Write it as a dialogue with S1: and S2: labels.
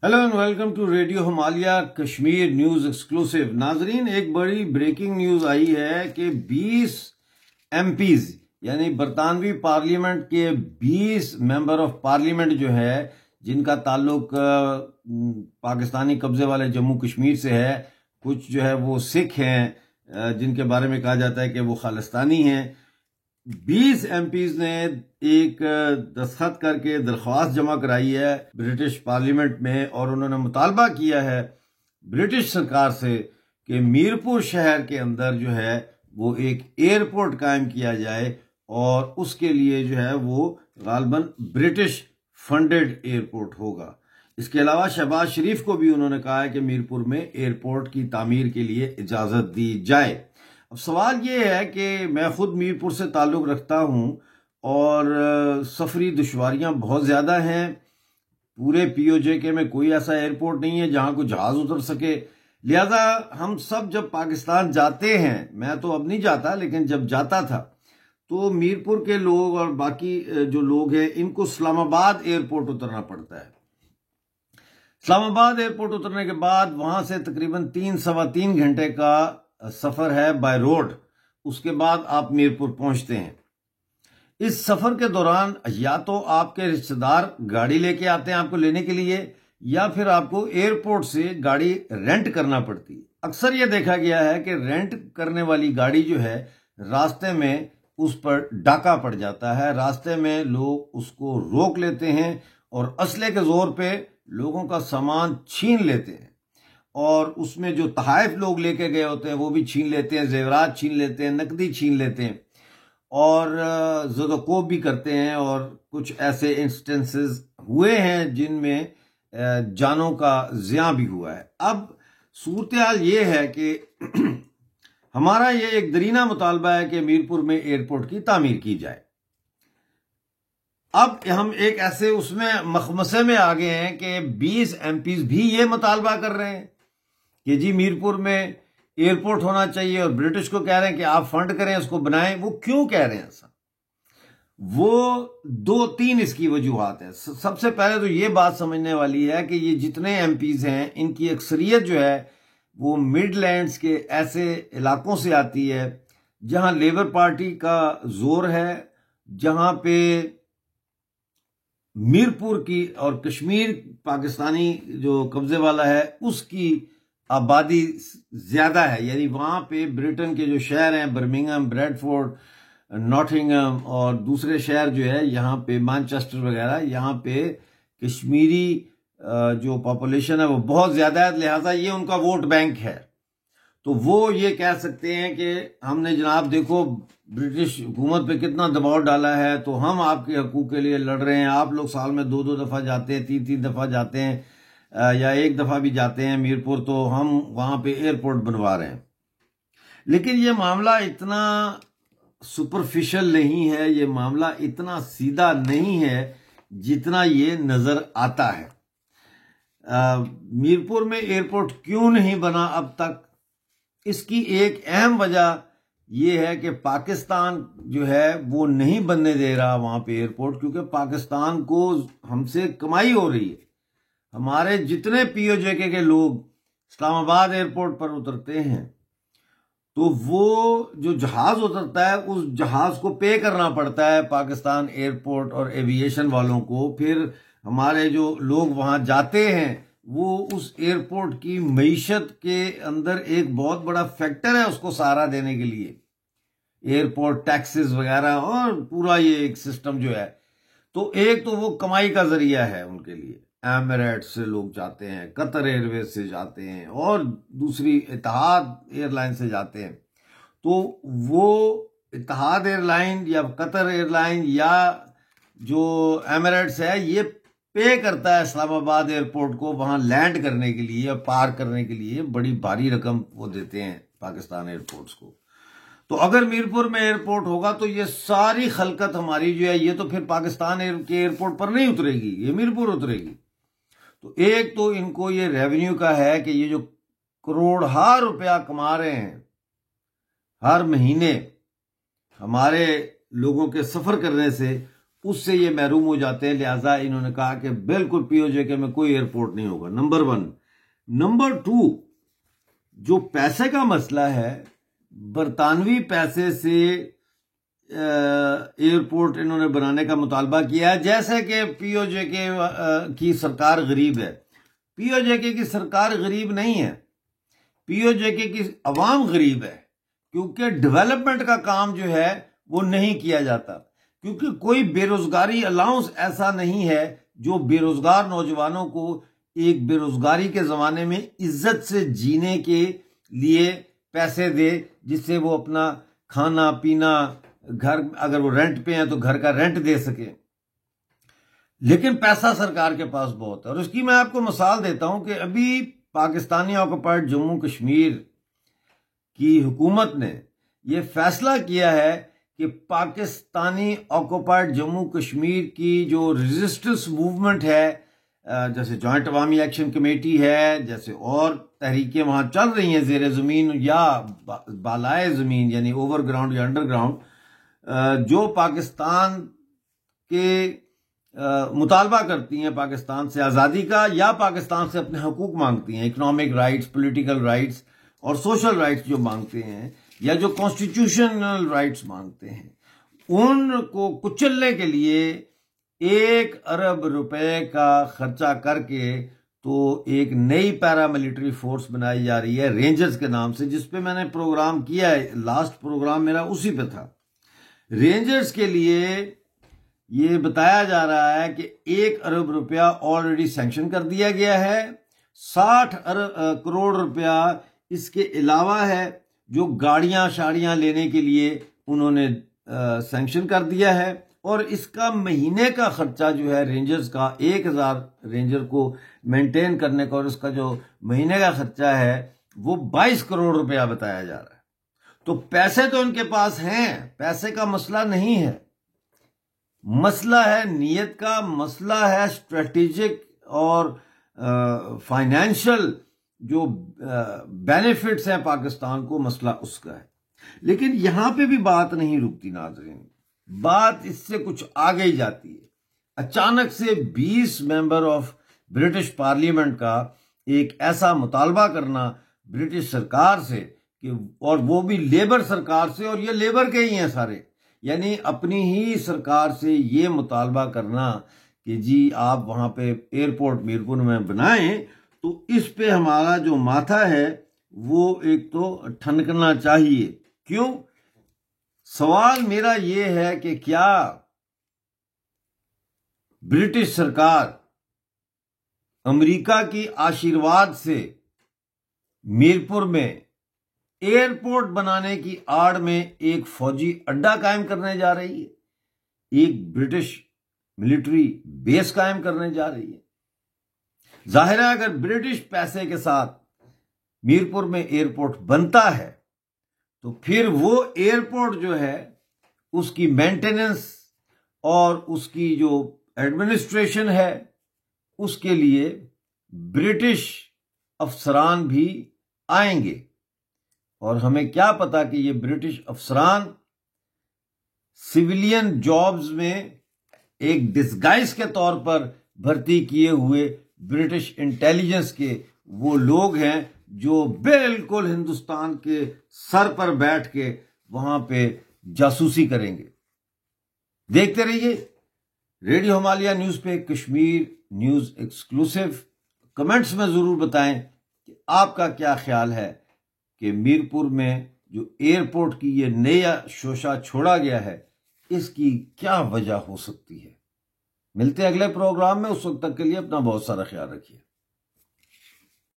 S1: Hello and welcome to radio Himalaya Kashmir news exclusive. नाजरीन, एक बड़ी ब्रेकिंग न्यूज आई है कि 20 एमपीज यानी बरतानवी पार्लियामेंट के 20 मेंबर ऑफ पार्लियामेंट जो है, जिनका ताल्लुक पाकिस्तानी कब्जे वाले जम्मू कश्मीर से है, कुछ जो है वो सिख हैं जिनके बारे में कहा जाता है कि वो खालिस्तानी हैं। 20 एमपीज ने एक दस्तखत करके दरख्वास्त जमा कराई है ब्रिटिश पार्लियामेंट में और उन्होंने मुतालबा किया है ब्रिटिश सरकार से कि मीरपुर शहर के अंदर जो है वो एक एयरपोर्ट कायम किया जाए और उसके लिए जो है वो गालबन ब्रिटिश फंडेड एयरपोर्ट होगा। इसके अलावा शहबाज शरीफ को भी उन्होंने कहा है कि मीरपुर में एयरपोर्ट की तामीर के लिए इजाज़त दी जाए। अब सवाल ये है कि मैं खुद मीरपुर से ताल्लुक़ रखता हूँ और सफरी दुश्वारियाँ बहुत ज़्यादा हैं। पूरे पीओजेके में कोई ऐसा एयरपोर्ट नहीं है जहाँ कोई जहाज़ उतर सके। लिहाजा हम सब जब पाकिस्तान जाते हैं, मैं तो अब नहीं जाता लेकिन जब जाता था, तो मीरपुर के लोग और बाकी जो लोग हैं इनको इस्लामाबाद एयरपोर्ट उतरना पड़ता है। इस्लामाबाद एयरपोर्ट उतरने के बाद वहाँ से तकरीबन 3-3.25 घंटे का सफ़र है बाय रोड। उसके बाद आप मीरपुर पहुंचते हैं। इस सफ़र के दौरान या तो आपके रिश्तेदार गाड़ी लेके आते हैं आपको लेने के लिए, या फिर आपको एयरपोर्ट से गाड़ी रेंट करना पड़ती है। अक्सर यह देखा गया है कि रेंट करने वाली गाड़ी जो है, रास्ते में उस पर डाका पड़ जाता है, रास्ते में लोग उसको रोक लेते हैं और असले के जोर पे लोगों का सामान छीन लेते हैं और उसमें जो तहाइफ लोग लेके गए होते हैं वो भी छीन लेते हैं, जेवरात छीन लेते हैं, नकदी छीन लेते हैं और ज़दोकोब भी करते हैं। और कुछ ऐसे इंस्टेंसेस हुए हैं जिनमें जानों का ज़िया भी हुआ है। अब सूरत हाल ये है कि हमारा ये एक दरीना मुतालबा है कि मीरपुर में एयरपोर्ट की तामीर की जाए। अब हम एक ऐसे उसमें मखमसे में आ गए हैं कि 20 एमपीज भी ये मुतालबा कर रहे हैं कि जी मीरपुर में एयरपोर्ट होना चाहिए और ब्रिटिश को कह रहे हैं कि आप फंड करें, उसको बनाएं। वो क्यों कह रहे हैं ऐसा? वो 2-3 इसकी वजूहात है। सबसे पहले तो ये बात समझने वाली है कि ये जितने एमपीज हैं इनकी अक्सरियत जो है वो मिडलैंड्स के ऐसे इलाकों से आती है जहां लेबर पार्टी का जोर है, जहां पे मीरपुर की और कश्मीर पाकिस्तानी जो कब्जे वाला है उसकी आबादी ज्यादा है। यानी वहां पे ब्रिटेन के जो शहर हैं, बर्मिंघम, ब्रैडफोर्ड, नॉटिंघम और दूसरे शहर जो है यहाँ पे मैनचेस्टर वगैरह, यहाँ पे कश्मीरी जो पॉपुलेशन है वो बहुत ज्यादा है। लिहाजा ये उनका वोट बैंक है। तो वो ये कह सकते हैं कि हमने जनाब देखो ब्रिटिश हुकूमत पे कितना दबाव डाला है, तो हम आपके हकूक के लिए लड़ रहे हैं। आप लोग साल में 2-2 दफा जाते हैं, 3-3 दफा जाते हैं या एक दफा भी जाते हैं मीरपुर, तो हम वहां पे एयरपोर्ट बनवा रहे हैं। लेकिन ये मामला इतना सुपरफिशियल नहीं है, ये मामला इतना सीधा नहीं है जितना ये नजर आता है। मीरपुर में एयरपोर्ट क्यों नहीं बना अब तक? इसकी एक अहम वजह यह है कि पाकिस्तान जो है वो नहीं बनने दे रहा वहां पे एयरपोर्ट, क्योंकि पाकिस्तान को हमसे कमाई हो रही है। हमारे जितने पीओजेके के लोग इस्लामाबाद एयरपोर्ट पर उतरते हैं तो वो जो जहाज उतरता है उस जहाज को पे करना पड़ता है पाकिस्तान एयरपोर्ट और एविएशन वालों को। फिर हमारे जो लोग वहां जाते हैं वो उस एयरपोर्ट की मईशत के अंदर एक बहुत बड़ा फैक्टर है उसको सहारा देने के लिए, एयरपोर्ट टैक्सेस वगैरह और पूरा ये एक सिस्टम जो है। तो एक तो वो कमाई का जरिया है उनके लिए। एमिरेट्स से लोग जाते हैं, कतर एयरवेज से जाते हैं और दूसरी इत्तेहाद एयरलाइन से जाते हैं। तो वो इत्तेहाद एयरलाइन या कतर एयरलाइन या जो एमिरेट्स है ये पे करता है इस्लामाबाद एयरपोर्ट को वहां लैंड करने के लिए, पार करने के लिए बड़ी भारी रकम वो देते हैं पाकिस्तान एयरपोर्ट्स को। तो अगर मीरपुर में एयरपोर्ट होगा तो ये सारी खलकत हमारी जो है ये तो फिर पाकिस्तान के एयरपोर्ट पर नहीं उतरेगी, ये मीरपुर उतरेगी। तो एक तो इनको ये रेवेन्यू का है कि ये जो करोड़हा रुपया कमा रहे हैं हर महीने हमारे लोगों के सफर करने से, उससे ये महरूम हो जाते हैं। लिहाजा इन्होंने कहा कि बिल्कुल पीओजेके में कोई एयरपोर्ट नहीं होगा, नंबर 1। नंबर 2, जो पैसे का मसला है, बरतानवी पैसे से एयरपोर्ट इन्होंने बनाने का मुतालबा किया है। जैसे कि पीओजेके की सरकार गरीब है, पीओजेके की सरकार गरीब नहीं है, पीओजेके की अवाम गरीब है, क्योंकि डेवलपमेंट का काम जो है वो नहीं किया जाता, क्योंकि कोई बेरोजगारी अलाउंस ऐसा नहीं है जो बेरोजगार नौजवानों को एक बेरोजगारी के जमाने में इज्जत से जीने के लिए पैसे दे, जिससे वो अपना खाना पीना, घर अगर वो रेंट पे हैं तो घर का रेंट दे सके। लेकिन पैसा सरकार के पास बहुत है। और उसकी मैं आपको मिसाल देता हूं कि अभी पाकिस्तानी ऑक्युपाइड जम्मू कश्मीर की हुकूमत ने यह फैसला किया है कि पाकिस्तानी ऑक्युपाइड जम्मू कश्मीर की जो रेजिस्टेंस मूवमेंट है, जैसे जॉइंट अवामी एक्शन कमेटी है, जैसे और तहरीकें वहां चल रही हैं जेर जमीन या बालाए जमीन यानी ओवरग्राउंड या अंडरग्राउंड, जो पाकिस्तान के मुतालबा करती हैं पाकिस्तान से आज़ादी का, या पाकिस्तान से अपने हकूक मांगती हैं, इकोनॉमिक राइट्स, पॉलिटिकल राइट्स और सोशल राइट्स जो मांगते हैं, या जो कॉन्स्टिट्यूशनल राइट्स मांगते हैं, उनको कुचलने के लिए 1 अरब रुपए का खर्चा करके तो एक नई पैरामिलिट्री फोर्स बनाई जा रही है रेंजर्स के नाम से, जिस पे मैंने प्रोग्राम किया है। लास्ट प्रोग्राम मेरा उसी पे था। रेंजर्स के लिए ये बताया जा रहा है कि 1 अरब रुपया ऑलरेडी सैंक्शन कर दिया गया है, 60 करोड़ रुपया इसके अलावा है जो गाड़ियां शाड़ियां लेने के लिए उन्होंने सैंक्शन कर दिया है। और इसका महीने का खर्चा जो है रेंजर्स का, 1000 रेंजर को मेंटेन करने का, और उसका जो महीने का खर्चा है वो 22 करोड़ रुपया बताया जा रहा है। तो पैसे तो इनके पास हैं, पैसे का मसला नहीं है, मसला है नीयत का, मसला है स्ट्रेटेजिक और फाइनेंशियल जो बेनिफिट्स हैं पाकिस्तान को, मसला उसका है। लेकिन यहां पे भी बात नहीं रुकती नाज़रीन, बात इससे कुछ आगे ही जाती है। अचानक से 20 मेंबर ऑफ ब्रिटिश पार्लियामेंट का एक ऐसा मुतालबा करना ब्रिटिश सरकार से कि, और वो भी लेबर सरकार से, और ये लेबर के ही हैं सारे, यानी अपनी ही सरकार से ये मुतालबा करना कि जी आप वहां पे एयरपोर्ट मीरपुर में बनाएं, तो इस पे हमारा जो माथा है वो एक तो ठनकना चाहिए। क्यों? सवाल मेरा ये है कि क्या ब्रिटिश सरकार अमेरिका की आशीर्वाद से मीरपुर में एयरपोर्ट बनाने की आड़ में एक फौजी अड्डा कायम करने जा रही है, एक ब्रिटिश मिलिट्री बेस कायम करने जा रही है? जाहिर है अगर ब्रिटिश पैसे के साथ मीरपुर में एयरपोर्ट बनता है तो फिर वो एयरपोर्ट जो है उसकी मेंटेनेंस और उसकी जो एडमिनिस्ट्रेशन है उसके लिए ब्रिटिश अफसरान भी आएंगे। और हमें क्या पता कि ये ब्रिटिश अफसरान सिविलियन जॉब्स में एक डिस्गाइज के तौर पर भर्ती किए हुए ब्रिटिश इंटेलिजेंस के वो लोग हैं जो बिल्कुल हिंदुस्तान के सर पर बैठ के वहां पे जासूसी करेंगे। देखते रहिए रेडियो हिमालय न्यूज पे कश्मीर न्यूज एक्सक्लूसिव। कमेंट्स में जरूर बताएं कि आपका क्या ख्याल है कि मीरपुर में जो एयरपोर्ट की ये नया शोशा छोड़ा गया है इसकी क्या वजह हो सकती है। मिलते हैं अगले प्रोग्राम में, उस वक्त तक के लिए अपना बहुत सारा ख्याल रखिए।